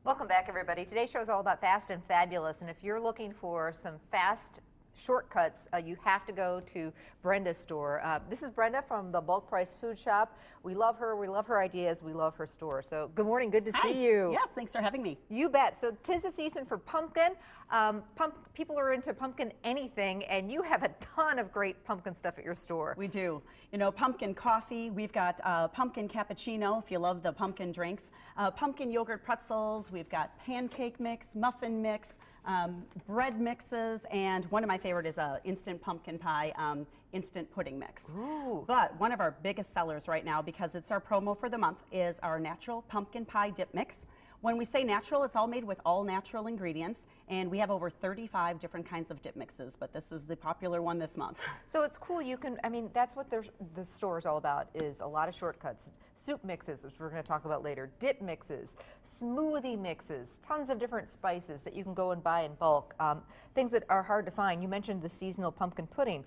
Welcome back, everybody. Today's show is all about fast and fabulous, and if you're looking for some fast shortcuts, you have to go to Brenda's store. This is Brenda from the Bulk Price Food Shop. We love her. We love her ideas. We love her store. So good morning. Good to see you. Yes, thanks for having me. You bet. So 'tis the season for pumpkin. People are into pumpkin anything, and you have a ton of great pumpkin stuff at your store. We do. You know, pumpkin coffee. We've got pumpkin cappuccino, if you love the pumpkin drinks. Pumpkin yogurt pretzels. We've got pancake mix, muffin mix, bread mixes, and one of my favorite is a instant pumpkin pie, instant pudding mix. Ooh. But one of our biggest sellers right now, because it's our promo for the month, is our natural pumpkin pie dip mix. When we say natural, it's all made with all natural ingredients, and we have over 35 different kinds of dip mixes, but this is the popular one this month. So it's cool. You can, I mean, that's what the store is all about, is a lot of shortcuts. Soup mixes, which we're going to talk about later, dip mixes, smoothie mixes, tons of different spices that you can go and buy in bulk, things that are hard to find. You mentioned the seasonal pumpkin pudding.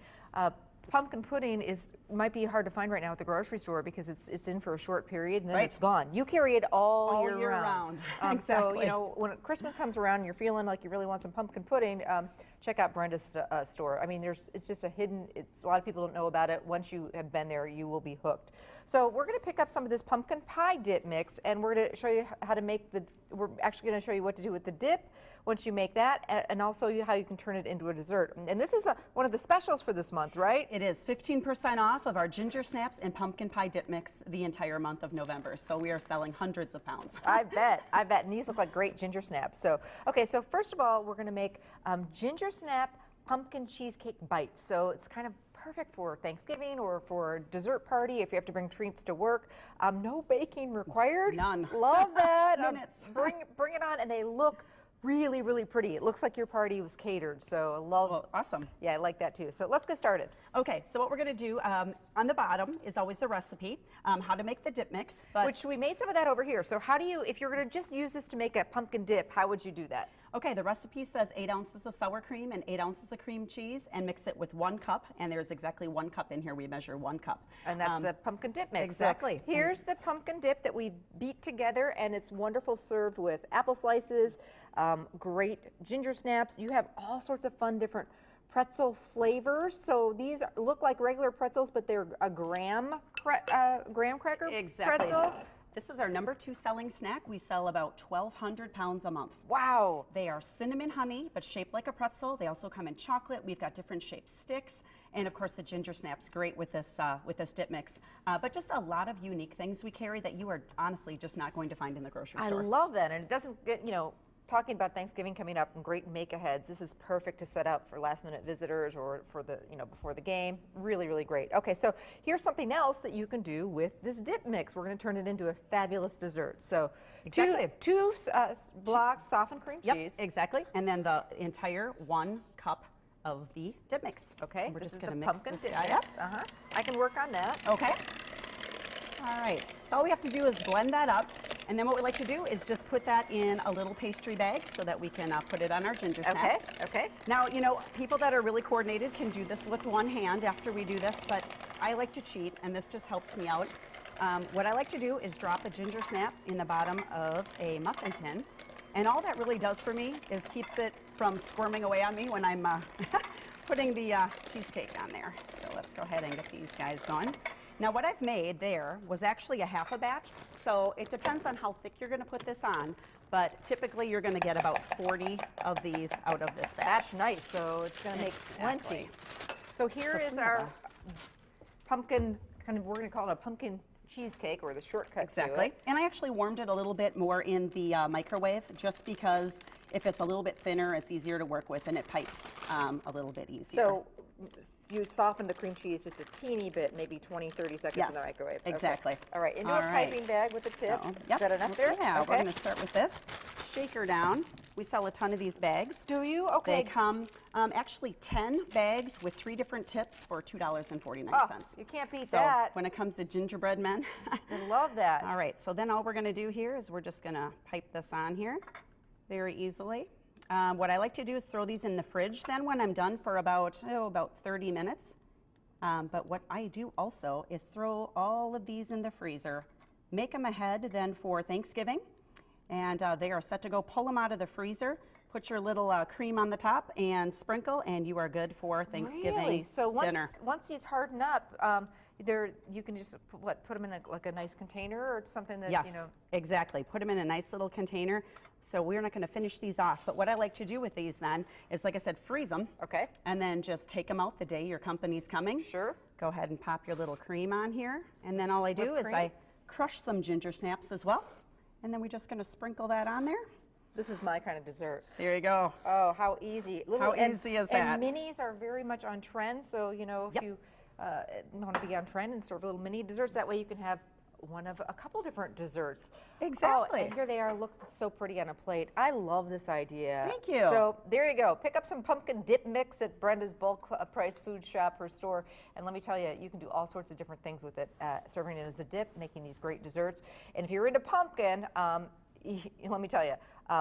Pumpkin pudding might be hard to find right now at the grocery store because it's in for a short period and then it's gone. You carry it all year round. Exactly. So, you know, when Christmas comes around and you're feeling like you really want some pumpkin pudding, check out Brenda's store. I mean, it's just a hidden, a lot of people don't know about it. Once you have been there, you will be hooked. So we're going to pick up some of this pumpkin pie dip mix, and we're going to show you how to make we're actually going to show you what to do with the dip once you make that, and also how you can turn it into a dessert. And this is one of the specials for this month, right? It is 15% off of our ginger snaps and pumpkin pie dip mix the entire month of November. So we are selling hundreds of pounds. I bet. And these look like great ginger snaps. So, okay, so first of all, we're going to make ginger snap pumpkin cheesecake bites. So it's kind of perfect for Thanksgiving or for a dessert party if you have to bring treats to work. No baking required. None. Love that. Minutes. Bring it on, and they look really, really pretty. It looks like your party was catered, so I love. Well, awesome. Yeah, I like that too. So let's get started. Okay, so what we're going to do on the bottom is always the recipe, how to make the dip mix. Which we made some of that over here. So how do you, if you're going to just use this to make a pumpkin dip, how would you do that? Okay, the recipe says 8 ounces of sour cream and 8 ounces of cream cheese, and mix it with 1 cup. And there's exactly 1 cup in here. We measure 1 cup. And that's the pumpkin dip mix. Exactly. So here's the pumpkin dip that we beat together, and it's wonderful served with apple slices, great ginger snaps. You have all sorts of fun different pretzel flavors. So these look like regular pretzels, but they're a graham cracker pretzel. This is our #2 selling snack. We sell about 1,200 pounds a month. Wow. They are cinnamon honey, but shaped like a pretzel. They also come in chocolate. We've got different shaped sticks. And of course, the ginger snap's great with this dip mix. But just a lot of unique things we carry that you are honestly just not going to find in the grocery store. I love that. And it doesn't get, you know, talking about Thanksgiving coming up and great make-aheads, this is perfect to set up for last-minute visitors or for the, you know, before the game. Really, really great. Okay, so here's something else that you can do with this dip mix. We're going to turn it into a fabulous dessert. So two blocks softened cream cheese. Exactly. And then the entire 1 cup of the dip mix. Okay, and we're this just is going the to mix pumpkin this dip guy mix. up. I can work on that. Okay. All right, so all we have to do is blend that up, and then what we like to do is just put that in a little pastry bag so that we can put it on our ginger snaps. Okay. Now, you know, people that are really coordinated can do this with one hand after we do this, but I like to cheat, and this just helps me out. What I like to do is drop a ginger snap in the bottom of a muffin tin, and all that really does for me is keeps it from squirming away on me when I'm putting the cheesecake on there. So let's go ahead and get these guys going. Now what I've made there was actually a half a batch, so it depends on how thick you're going to put this on, but typically you're going to get about 40 of these out of this batch. That's nice, so it's going to make plenty. So here is our pumpkin, we're going to call it a pumpkin cheesecake, or the shortcut Exactly. to it. And I actually warmed it a little bit more in the microwave, just because if it's a little bit thinner, it's easier to work with and it pipes a little bit easier. So you soften the cream cheese just a teeny bit, maybe 20, 30 seconds in the microwave. Exactly. Okay. All right, into a piping bag with the tip. So, Is that enough there? Yeah, okay. We're going to start with this. Shaker down. We sell a ton of these bags. Do you? Okay. They come actually 10 bags with 3 different tips for $2.49. Oh, you can't beat that. When it comes to gingerbread men. I love that. All right, so then all we're going to do here is we're just going to pipe this on here very easily. What I like to do is throw these in the fridge then when I'm done for about 30 minutes. But what I do also is throw all of these in the freezer, make them ahead then for Thanksgiving, and they are set to go. Pull them out of the freezer, put your little cream on the top, and sprinkle, and you are good for Thanksgiving Really? So dinner. once these harden up, you can just put them in like a nice container or something that, Yes, you know. exactly. Put them in a nice little container. So we're not going to finish these off, but what I like to do with these then is, like I said, freeze them. Okay. And then just take them out the day your company's coming. Sure. Go ahead and pop your little cream on here. And then all I do Whipped is cream? I crush some ginger snaps as well. And then we're just going to sprinkle that on there. This is my kind of dessert. There you go. Oh, how easy. How easy is that? And minis are very much on trend. So, you know, if Yep. you want to be on trend and serve little mini desserts, that way you can have one of a couple different desserts. Exactly. Oh, and here they are, look so pretty on a plate. I love this idea. Thank you. So there you go. Pick up some pumpkin dip mix at Brenda's bulk price food shop or store. And let me tell you, you can do all sorts of different things with it. Serving it as a dip, making these great desserts. And if you're into pumpkin, let me tell you,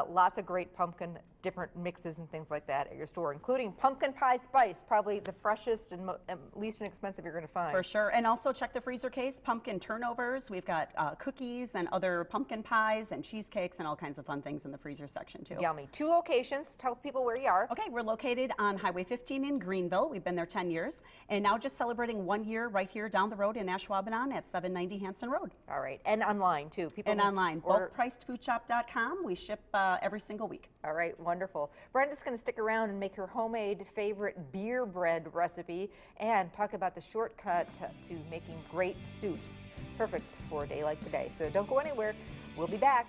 lots of great pumpkin, different mixes and things like that at your store, including pumpkin pie spice, probably the freshest and least inexpensive you're going to find. For sure. And also check the freezer case, pumpkin turnovers. We've got cookies and other pumpkin pies and cheesecakes and all kinds of fun things in the freezer section too. Yummy. 2 locations. Tell people where you are. Okay, we're located on Highway 15 in Greenville. We've been there 10 years. And now just celebrating 1 year right here down the road in Ashwaubenon at 790 Hanson Road. All right. And online too. People And can online, order. bulkpricedfoodshop.com. We ship every single week. All right, wonderful. Brenda's going to stick around and make her homemade favorite beer bread recipe and talk about the shortcut to making great soups. Perfect for a day like today. So don't go anywhere. We'll be back.